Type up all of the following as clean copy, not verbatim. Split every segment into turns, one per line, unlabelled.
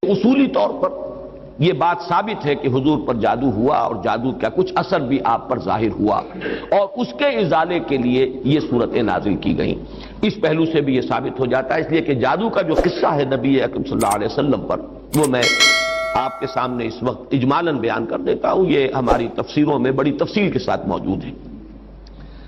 اصولی طور پر یہ بات ثابت ہے کہ حضور پر جادو ہوا اور جادو کا کچھ اثر بھی آپ پر ظاہر ہوا اور اس کے ازالے کے لیے یہ صورتیں نازل کی گئیں۔ اس پہلو سے بھی یہ ثابت ہو جاتا ہے، اس لیے کہ جادو کا جو قصہ ہے نبی اکرم صلی اللہ علیہ وسلم پر، وہ میں آپ کے سامنے اس وقت اجمالاً بیان کر دیتا ہوں۔ یہ ہماری تفسیروں میں بڑی تفصیل کے ساتھ موجود ہے،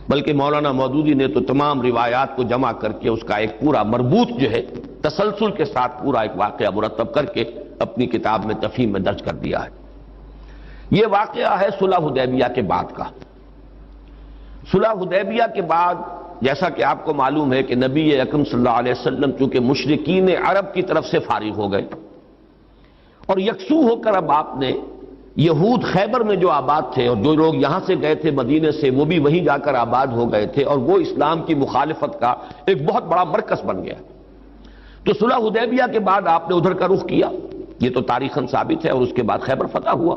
بلکہ مولانا مودودی نے تو تمام روایات کو جمع کر کے اس کا ایک پورا مربوط جو ہے تسلسل کے ساتھ پورا ایک واقعہ مرتب کر کے اپنی کتاب میں تفہیم میں درج کر دیا ہے۔ یہ واقعہ ہے صلح حدیبیہ کے بعد کا۔ صلح حدیبیہ کے بعد جیسا کہ آپ کو معلوم ہے کہ نبی اکرم صلی اللہ علیہ وسلم چونکہ مشرکین عرب کی طرف سے فارغ ہو گئے اور یکسو ہو کر اب آپ نے یہود خیبر میں جو آباد تھے اور جو لوگ یہاں سے گئے تھے مدینے سے، وہ بھی وہیں جا کر آباد ہو گئے تھے اور وہ اسلام کی مخالفت کا ایک بہت بڑا مرکز بن گیا۔ تو صلح حدیبیہ کے بعد آپ نے ادھر کا رخ کیا، یہ تو تاریخاً ثابت ہے، اور اس کے بعد خیبر فتح ہوا۔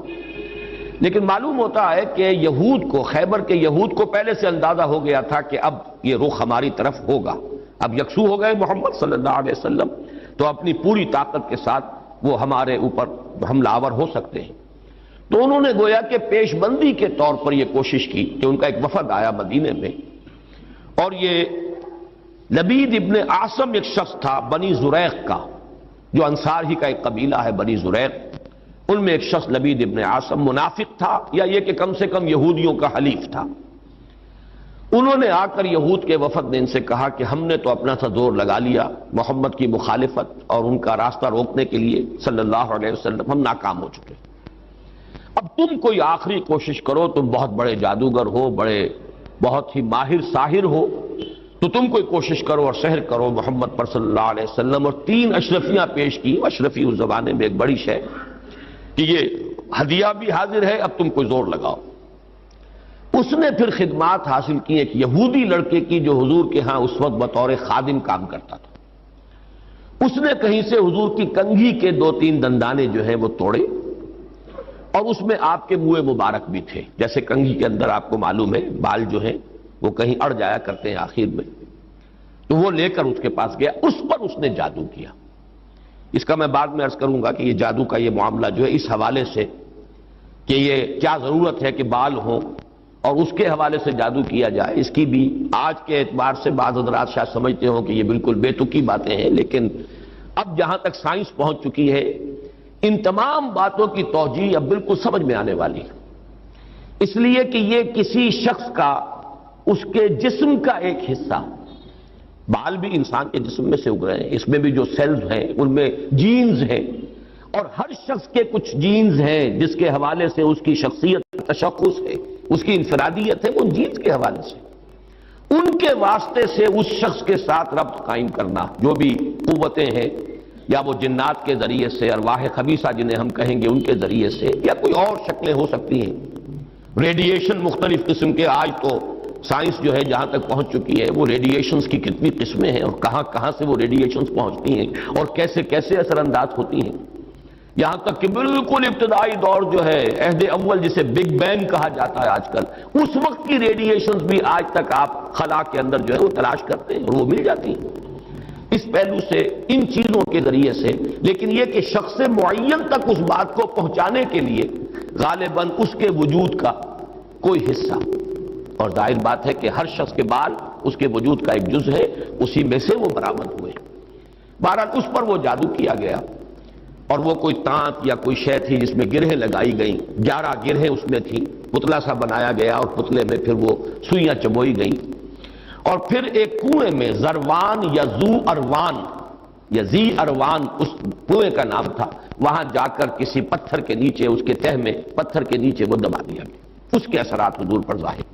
لیکن معلوم ہوتا ہے کہ یہود کو، خیبر کے یہود کو پہلے سے اندازہ ہو گیا تھا کہ اب یہ رخ ہماری طرف ہوگا، اب یکسو ہو گئے محمد صلی اللہ علیہ وسلم، تو اپنی پوری طاقت کے ساتھ وہ ہمارے اوپر حملہ آور ہو سکتے ہیں۔ تو انہوں نے گویا کہ پیش بندی کے طور پر یہ کوشش کی کہ ان کا ایک وفد آیا مدینے میں، اور یہ لبید ابن عاصم ایک شخص تھا بنی زریق کا، جو انصار ہی کا ایک قبیلہ ہے بنی زریق، ان میں ایک شخص لبید ابن عاصم منافق تھا، یا یہ کہ کم سے کم یہودیوں کا حلیف تھا۔ انہوں نے آ کر یہود کے وفد نے ان سے کہا کہ ہم نے تو اپنا سا زور لگا لیا محمد کی مخالفت اور ان کا راستہ روکنے کے لیے صلی اللہ علیہ وسلم، ہم ناکام ہو چکے، اب تم کوئی آخری کوشش کرو، تم بہت بڑے جادوگر ہو، بہت ہی ماہر ساحر ہو، تو تم کوئی کوشش کرو اور سحر کرو محمد پر صلی اللہ علیہ وسلم۔ اور 3 اشرفیاں پیش کی۔ اشرفی اس زمانے میں ایک بڑی شے کہ یہ ہدیہ بھی حاضر ہے، اب تم کوئی زور لگاؤ۔ اس نے پھر خدمات حاصل کی ایک یہودی لڑکے کی جو حضور کے ہاں اس وقت بطور خادم کام کرتا تھا۔ اس نے کہیں سے حضور کی کنگھی کے 2-3 دندانے جو ہیں وہ توڑے، اور اس میں آپ کے منہ مبارک بھی تھے، جیسے کنگھی کے اندر آپ کو معلوم ہے بال جو ہیں وہ کہیں اڑ جایا کرتے ہیں آخر میں، تو وہ لے کر اس کے پاس گیا، اس پر اس نے جادو کیا۔ اس کا میں بعد میں عرض کروں گا کہ یہ جادو کا یہ معاملہ جو ہے اس حوالے سے کہ یہ کیا ضرورت ہے کہ بال ہوں اور اس کے حوالے سے جادو کیا جائے، اس کی بھی آج کے اعتبار سے بعض حضرات شاید سمجھتے ہوں کہ یہ بالکل بے تکی باتیں ہیں، لیکن اب جہاں تک سائنس پہنچ چکی ہے ان تمام باتوں کی توجیہ اب بالکل سمجھ میں آنے والی ہے، اس لیے کہ یہ کسی شخص کا، اس کے جسم کا ایک حصہ، بال بھی انسان کے جسم میں سے اگ رہے ہیں، اس میں بھی جو سیلز ہیں ان میں جینز ہیں، اور ہر شخص کے کچھ جینز ہیں جس کے حوالے سے اس کی شخصیت تشخص ہے، اس کی انفرادیت ہے، وہ جینز کے حوالے سے ان کے واسطے سے اس شخص کے ساتھ ربط قائم کرنا، جو بھی قوتیں ہیں، یا وہ جنات کے ذریعے سے، ارواح خبیثہ جنہیں ہم کہیں گے ان کے ذریعے سے، یا کوئی اور شکلیں ہو سکتی ہیں، ریڈیشن مختلف قسم کے، آج تو سائنس جو ہے جہاں تک پہنچ چکی ہے وہ ریڈیشنز کی کتنی قسمیں ہیں اور کہاں کہاں سے وہ ریڈیشنز پہنچتی ہیں اور کیسے کیسے اثر انداز ہوتی ہیں، یہاں تک کہ بالکل ابتدائی دور جو ہے عہد اول جسے بگ بینگ کہا جاتا ہے آج کل، اس وقت کی ریڈیشنز بھی آج تک آپ خلا کے اندر جو ہے وہ تلاش کرتے ہیں اور وہ مل جاتی ہیں۔ اس پہلو سے ان چیزوں کے ذریعے سے، لیکن یہ کہ شخص معین تک اس بات کو پہنچانے کے لیے غالباً اس کے وجود کا کوئی حصہ، اور ظاہر بات ہے کہ ہر شخص کے بال اس کے وجود کا ایک جز ہے، اسی میں سے وہ برآمد ہوئے۔ بہرحال اس پر وہ جادو کیا گیا، اور وہ کوئی تانت یا کوئی شے تھی جس میں گرہیں لگائی گئیں، 11 گرہیں اس میں تھیں، پتلا سا بنایا گیا اور پتلے میں پھر وہ سوئیاں چبوئی گئیں، اور پھر ایک کنویں میں زروان یا زو اروان یا زی اروان اس کنویں کا نام تھا، وہاں جا کر کسی پتھر کے نیچے، اس کے تہ میں پتھر کے نیچے وہ دبا دیا گیا، اس کے اثرات حضور پر ظاہر۔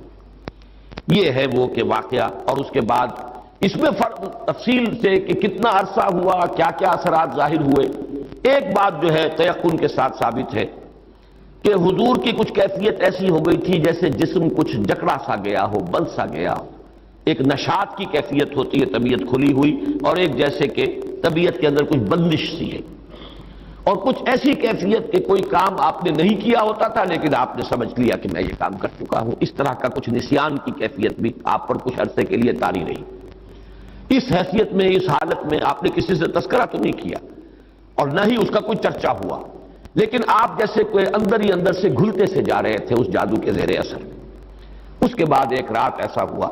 یہ ہے وہ کہ واقعہ، اور اس کے بعد اس میں فرق تفصیل سے کہ کتنا عرصہ ہوا، کیا کیا اثرات ظاہر ہوئے۔ ایک بات جو ہے تیقن کے ساتھ ثابت ہے کہ حضور کی کچھ کیفیت ایسی ہو گئی تھی جیسے جسم کچھ جکڑا سا گیا ہو، بند سا گیا ہو، ایک نشاط کی کیفیت ہوتی ہے، طبیعت کھلی ہوئی، اور ایک جیسے کہ طبیعت کے اندر کچھ بندش سی ہے، اور کچھ ایسی کیفیت کہ کوئی کام آپ نے نہیں کیا ہوتا تھا لیکن آپ نے سمجھ لیا کہ میں یہ کام کر چکا ہوں، اس طرح کا کچھ نسیان کی کیفیت بھی آپ پر کچھ عرصے کے لیے طاری رہی۔ اس حیثیت میں، اس حالت میں آپ نے کسی سے تذکرہ تو نہیں کیا، اور نہ ہی اس کا کوئی چرچا ہوا، لیکن آپ جیسے کوئی اندر ہی اندر سے گھلتے سے جا رہے تھے اس جادو کے زیر اثر۔ اس کے بعد ایک رات ایسا ہوا،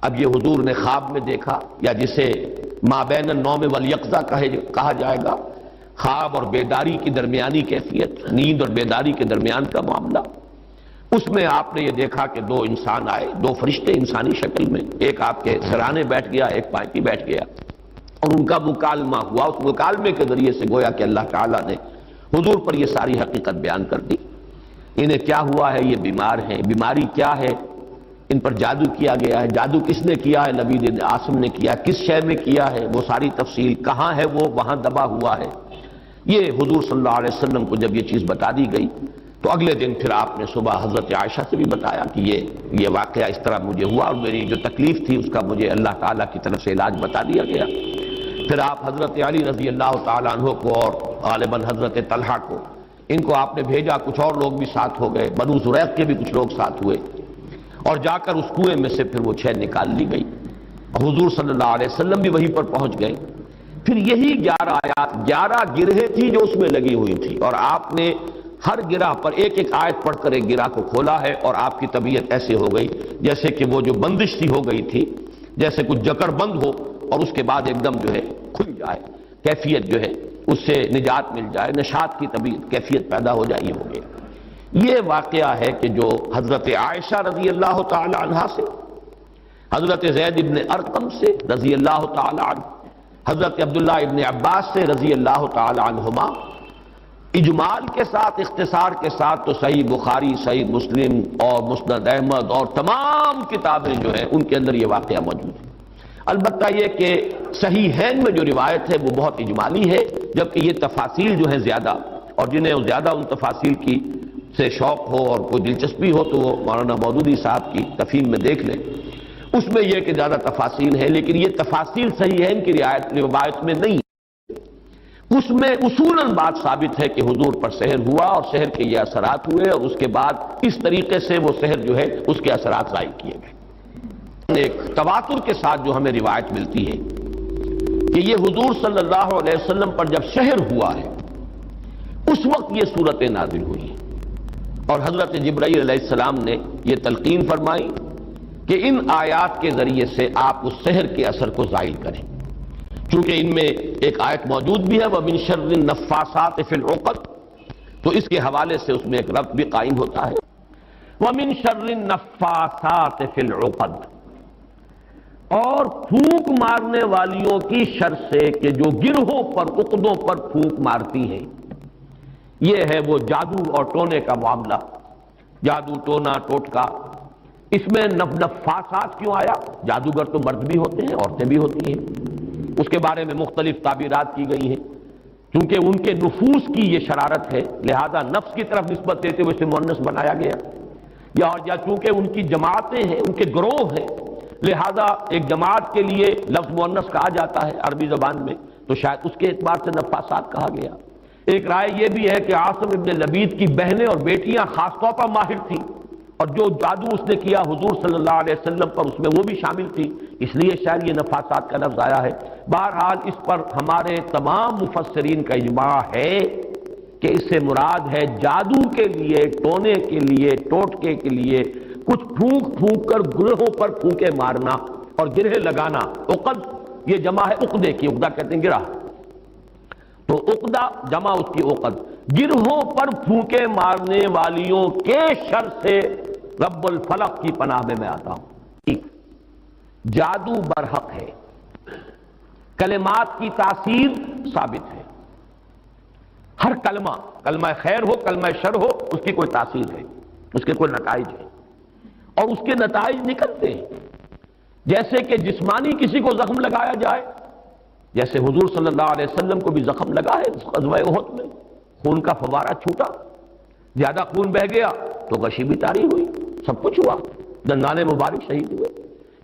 اب یہ حضور نے خواب میں دیکھا، یا جسے مابین النوم والیقظہ کہا جائے گا، خواب اور بیداری کی درمیانی کیفیت، نیند اور بیداری کے درمیان کا معاملہ۔ اس میں آپ نے یہ دیکھا کہ دو انسان آئے، دو فرشتے انسانی شکل میں، ایک آپ کے سرانے بیٹھ گیا، ایک پائیں بیٹھ گیا، اور ان کا مکالمہ ہوا۔ اس مکالمے کے ذریعے سے گویا کہ اللہ تعالیٰ نے حضور پر یہ ساری حقیقت بیان کر دی۔ انہیں کیا ہوا ہے، یہ بیمار ہیں، بیماری کیا ہے، ان پر جادو کیا گیا ہے، جادو کس نے کیا ہے، نبی عاصم نے کیا، کس شے میں کیا ہے، وہ ساری تفصیل، کہاں ہے وہ، وہاں دبا ہوا ہے۔ یہ حضور صلی اللہ علیہ وسلم کو جب یہ چیز بتا دی گئی تو اگلے دن پھر آپ نے صبح حضرت عائشہ سے بھی بتایا کہ یہ واقعہ اس طرح مجھے ہوا، اور میری جو تکلیف تھی اس کا مجھے اللہ تعالیٰ کی طرف سے علاج بتا دیا گیا۔ پھر آپ حضرت علی رضی اللہ تعالیٰ عنہ کو اور غالباً حضرت طلحہ کو، ان کو آپ نے بھیجا، کچھ اور لوگ بھی ساتھ ہو گئے، بنو زریق کے بھی کچھ لوگ ساتھ ہوئے، اور جا کر اس کنویں میں سے پھر وہ چھین نکال لی گئی، اور حضور صلی اللہ علیہ وسلم بھی وہیں پر پہنچ گئے۔ پھر یہی 11 آیات، 11 گرہیں تھی جو اس میں لگی ہوئی تھی، اور آپ نے ہر گرہ پر ایک ایک آیت پڑھ کر ایک گرہ کو کھولا ہے، اور آپ کی طبیعت ایسے ہو گئی جیسے کہ وہ جو بندش سی ہو گئی تھی، جیسے کچھ جکڑ بند ہو اور اس کے بعد ایک دم جو ہے کھل جائے، کیفیت جو ہے اس سے نجات مل جائے، نشاط کی طبیعت کیفیت پیدا ہو جائے، یہ ہو گیا۔ یہ واقعہ ہے کہ جو حضرت عائشہ رضی اللہ تعالی عنہا سے، حضرت زید ابن ارقم سے رضی اللہ تعالی عنہ، حضرت عبداللہ ابن عباس سے رضی اللہ تعالی عنہما، اجمال کے ساتھ، اختصار کے ساتھ تو صحیح بخاری، صحیح مسلم اور مسند احمد اور تمام کتابیں جو ہیں ان کے اندر یہ واقعہ موجود ہے۔ البتہ یہ کہ صحیحین میں جو روایت ہے وہ بہت اجمالی ہے، جبکہ یہ تفاصیل جو ہیں زیادہ، اور جنہیں زیادہ ان تفاصیل کی سے شوق ہو اور کوئی دلچسپی ہو تو وہ مولانا مودودی صاحب کی تفہیم میں دیکھ لیں، اس میں یہ کہ زیادہ تفاصیل ہے، لیکن یہ تفاصیل صحیحین کی روایت میں نہیں، اس میں اصولاً بات ثابت ہے کہ حضور پر سحر ہوا اور سحر کے یہ اثرات ہوئے، اور اس کے بعد اس طریقے سے وہ سحر جو ہے اس کے اثرات ظاہر کیے گئے۔ ایک تواتر کے ساتھ جو ہمیں روایت ملتی ہے کہ یہ حضور صلی اللہ علیہ وسلم پر جب سحر ہوا ہے اس وقت یہ صورت نازل ہوئی، اور حضرت جبرائیل علیہ السلام نے یہ تلقین فرمائی کہ ان آیات کے ذریعے سے آپ اس سحر کے اثر کو زائل کریں، چونکہ ان میں ایک آیت موجود بھی ہے وَمِن شَرِّ النَّفَّاثَاتِ فِي الْعُقَدِ، تو اس کے حوالے سے اس میں ایک ربط بھی قائم ہوتا ہے، وَمِن شَرِّ النَّفَّاثَاتِ فِي الْعُقَدِ، اور پھونک مارنے والیوں کی شر سے کہ جو گرہوں پر، عقدوں پر پھونک مارتی ہیں۔ یہ ہے وہ جادو اور ٹونے کا معاملہ، جادو ٹونا ٹوٹکا۔ اس میں نفاسات کیوں آیا؟ جادوگر تو مرد بھی ہوتے ہیں، عورتیں بھی ہوتی ہیں، اس کے بارے میں مختلف تعبیرات کی گئی ہیں، کیونکہ ان کے نفوس کی یہ شرارت ہے، لہذا نفس کی طرف نسبت دیتے ہوئے اسے مؤنث بنایا گیا، یا چونکہ ان کی جماعتیں ہیں، ان کے گروہ ہیں، لہذا ایک جماعت کے لیے لفظ مؤنث کہا جاتا ہے عربی زبان میں، تو شاید اس کے اعتبار سے نفاسات کہا گیا۔ ایک رائے یہ بھی ہے کہ عاصم ابن لبید کی بہنیں اور بیٹیاں خاص طور پر ماہر تھیں، اور جو جادو اس نے کیا حضور صلی اللہ علیہ وسلم پر اس میں وہ بھی شامل تھی، اس لیے شاید یہ نفاسات کا لفظ آیا ہے۔ بہرحال اس پر ہمارے تمام مفسرین کا اجماع ہے کہ اس سے مراد ہے جادو کے لیے، ٹونے کے لیے، ٹوٹکے کے لیے کچھ پھونک پھونک کر گرہوں پر پھونکے مارنا اور گرہ لگانا۔ عقد یہ جمع ہے عقدے کی، عقدہ کہتے ہیں گرہ، تو عقدہ جمع اس کی عقد، گرہوں پر پھونکے مارنے والیوں کے شر سے رب الفلق کی پناہ میں آتا ہوں۔ جادو برحق ہے، کلمات کی تاثیر ثابت ہے، ہر کلمہ، کلمہ خیر ہو کلمہ شر ہو، اس کی کوئی تاثیر ہے، اس کے کوئی نتائج ہے، اور اس کے نتائج نکلتے ہیں، جیسے کہ جسمانی کسی کو زخم لگایا جائے، جیسے حضور صلی اللہ علیہ وسلم کو بھی زخم لگا ہے غزوہ احد میں، خون کا فوارہ چھوٹا، زیادہ خون بہہ گیا تو غشی بھی طاری ہوئی، سب کچھ ہوا، دندان مبارک شہید ہوئے۔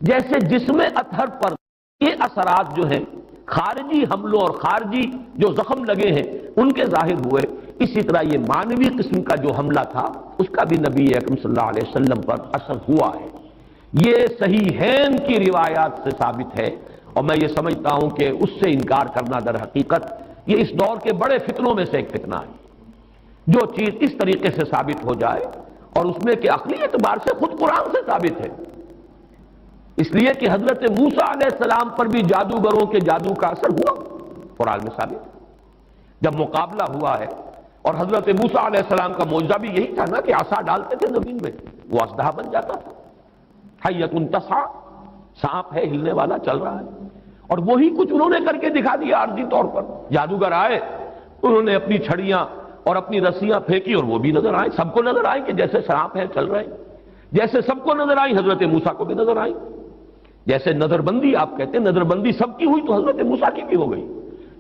جیسے جسم اطہر پر یہ اثرات جو ہیں خارجی حملوں اور خارجی جو زخم لگے ہیں ان کے ظاہر ہوئے، اسی طرح یہ مانوی قسم کا جو حملہ تھا اس کا بھی نبی اکرم صلی اللہ علیہ وسلم پر اثر ہوا ہے۔ یہ صحیحین کی روایات سے ثابت ہے، اور میں یہ سمجھتا ہوں کہ اس سے انکار کرنا در حقیقت یہ اس دور کے بڑے فتنوں میں سے ایک فتنہ ہے. جو چیز اس طریقے سے ثابت ہو جائے اور اس میں کہ عقلی اعتبار سے خود قرآن سے ثابت ہے. اس لیے کہ حضرت موسیٰ علیہ السلام پر بھی جادوگروں کے جادو کا اثر ہوا، قرآن میں ثابت ہے. جب مقابلہ ہوا ہے اور حضرت موسیٰ علیہ السلام کا معجزہ بھی یہی تھا نا کہ عصا ڈالتے تھے زمین میں، وہ اژدہا بن جاتا تھا. حیۃ تسعیٰ، سانپ ہے ہلنے والا، چل رہا ہے. اور وہی کچھ انہوں نے کر کے دکھا دیا عارضی طور پر. جادوگر آئے، انہوں نے اپنی چھڑیاں اور اپنی رسیاں پھینکی اور وہ بھی نظر آئیں. سب کو نظر آئیں کہ جیسے سانپ ہے چل رہے. جیسے سب کو نظر آئی حضرت موسیٰ کو بھی نظر آئی. جیسے نظر بندی آپ کہتے ہیں، نظر بندی سب کی ہوئی تو حضرت موسیٰ کی بھی ہو گئی.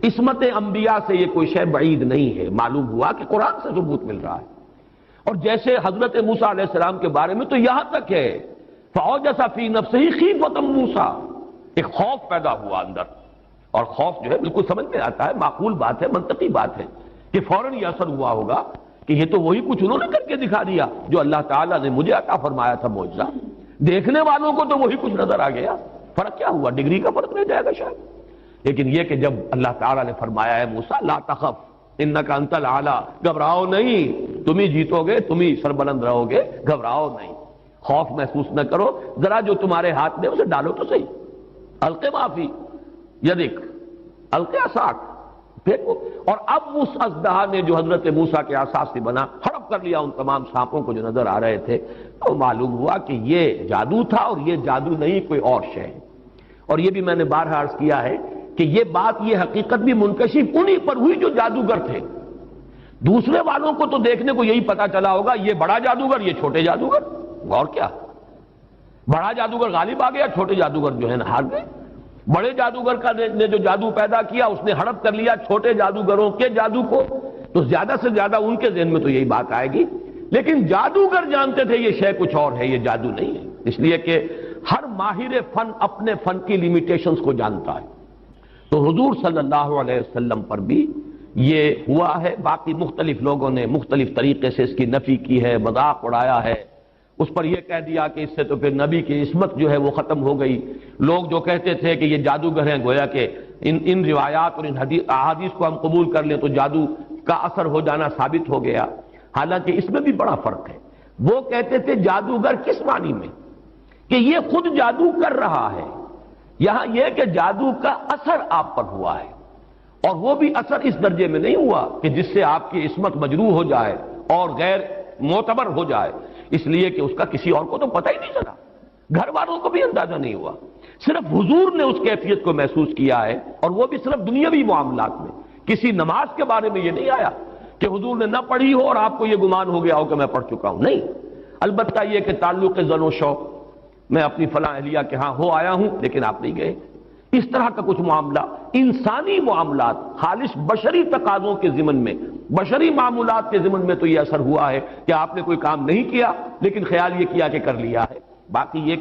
عصمت انبیاء سے یہ کوئی شے بعید نہیں ہے. معلوم ہوا کہ قرآن سے ثبوت مل رہا ہے. اور جیسے حضرت موسیٰ علیہ السلام کے بارے میں تو یہاں تک ہے فَأَوْجَسَ فِي نَفْسِهِ خِیفَةً موسیٰ، ایک خوف پیدا ہوا اندر. اور خوف جو ہے بالکل سمجھ میں آتا ہے، معقول بات ہے، منطقی بات ہے کہ فوراً یہ اثر ہوا ہوگا کہ یہ تو وہی کچھ انہوں نے کر کے دکھا دیا جو اللہ تعالیٰ نے مجھے عطا فرمایا تھا معجزہ. دیکھنے والوں کو تو وہی کچھ نظر آ گیا. فرق کیا ہوا؟ ڈگری کا فرق رہ جائے گا شاید. لیکن یہ کہ جب اللہ تعالیٰ نے فرمایا ہے موسیٰ لا تخف انک انت الاعلی، گھبراؤ نہیں، تم ہی جیتو گے، تم ہی سربلند رہو گے، گھبراؤ نہیں، خوف محسوس نہ کرو، ذرا جو تمہارے ہاتھ میں اسے ڈالو تو صحیح. الق ما فی یدک الق عصاک، پھینکو. اور اب اس اژدہا نے جو حضرت موسیٰ کے عصا سے بنا ہڑپ کر لیا ان تمام سانپوں کو جو نظر آ رہے تھے. تو معلوم ہوا کہ یہ جادو تھا اور یہ جادو نہیں کوئی اور شے ہے. اور یہ بھی میں نے بارہا عرض کیا ہے کہ یہ بات، یہ حقیقت بھی منکشف انہی پر ہوئی جو جادوگر تھے. دوسرے والوں کو تو دیکھنے کو یہی پتا چلا ہوگا یہ بڑا جادوگر، یہ چھوٹے جادوگر. اور کیا، بڑا جادوگر غالب آ گیا، چھوٹے جادوگر جو ہے نا ہار گئے. بڑے جادوگر کا نے جو جادو پیدا کیا اس نے ہڑپ کر لیا چھوٹے جادوگروں کے جادو کو. تو زیادہ سے زیادہ ان کے ذہن میں تو یہی بات آئے گی. لیکن جادوگر جانتے تھے یہ شے کچھ اور ہے، یہ جادو نہیں ہے. اس لیے کہ ہر ماہر فن اپنے فن کی لیمیٹیشنز کو جانتا ہے. تو حضور صلی اللہ علیہ وسلم پر بھی یہ ہوا ہے. باقی مختلف لوگوں نے مختلف طریقے سے اس کی نفی کی ہے، مذاق اڑایا ہے. اس پر یہ کہہ دیا کہ اس سے تو پھر نبی کی عصمت جو ہے وہ ختم ہو گئی. لوگ جو کہتے تھے کہ یہ جادوگر ہیں، گویا کہ ان روایات اور ان احادیث کو ہم قبول کر لیں تو جادو کا اثر ہو جانا ثابت ہو گیا. حالانکہ اس میں بھی بڑا فرق ہے. وہ کہتے تھے جادوگر کس معنی میں کہ یہ خود جادو کر رہا ہے. یہاں یہ کہ جادو کا اثر آپ پر ہوا ہے، اور وہ بھی اثر اس درجے میں نہیں ہوا کہ جس سے آپ کی عصمت مجروح ہو جائے اور غیر معتبر ہو جائے. اس لیے کہ اس کا کسی اور کو تو پتہ ہی نہیں چلا، گھر والوں کو بھی اندازہ نہیں ہوا. صرف حضور نے اس کیفیت کو محسوس کیا ہے، اور وہ بھی صرف دنیاوی معاملات میں. کسی نماز کے بارے میں یہ نہیں آیا کہ حضور نے نہ پڑھی ہو اور آپ کو یہ گمان ہو گیا ہو کہ میں پڑھ چکا ہوں. نہیں، البتہ یہ کہ تعلق زن و شوق، میں اپنی فلاں اہلیہ کے ہاں ہو آیا ہوں لیکن آپ نہیں گئے، اس طرح کا کچھ معاملہ. انسانی معاملات، خالص بشری تقاضوں کے ضمن میں، بشری معمولات کے ضمن میں تو یہ اثر ہوا ہے کہ آپ نے کوئی کام نہیں کیا لیکن خیال یہ کیا کہ کر لیا ہے. باقی یہ